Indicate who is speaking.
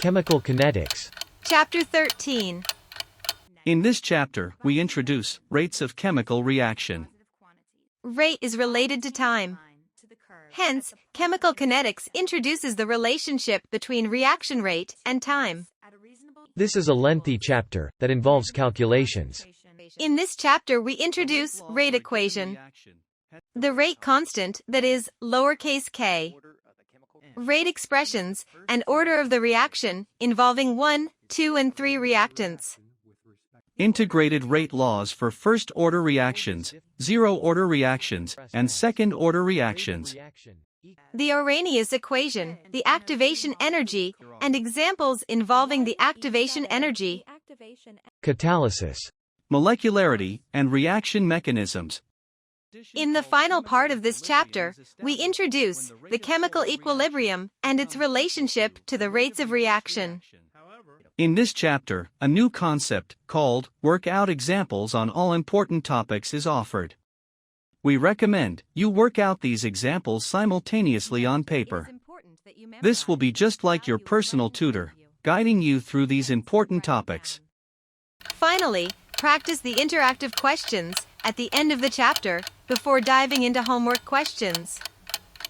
Speaker 1: Chemical kinetics.
Speaker 2: Chapter 13.
Speaker 3: In this chapter, we introduce rates of chemical reaction.
Speaker 2: Rate is related to time. Hence, chemical kinetics introduces the relationship between reaction rate and time.
Speaker 1: This is a lengthy chapter that involves calculations.
Speaker 2: In this chapter we introduce rate equation, the rate constant, that is, lowercase k, rate expressions, and order of the reaction, involving 1, 2 and 3 reactants.
Speaker 3: Integrated rate laws for first-order reactions, zero-order reactions, and second-order reactions.
Speaker 2: The Arrehenius equation, the activation energy, and examples involving the activation energy.
Speaker 1: Catalysis.
Speaker 3: Molecularity and reaction mechanisms.
Speaker 2: In the final part of this chapter, we introduce the chemical equilibrium and its relationship to the rates of reaction.
Speaker 3: In this chapter, a new concept, called work out examples on all important topics, is offered. We recommend you work out these examples simultaneously on paper. This will be just like your personal tutor, guiding you through these important topics.
Speaker 2: Finally, practice the interactive questions at the end of the chapter before diving into homework questions.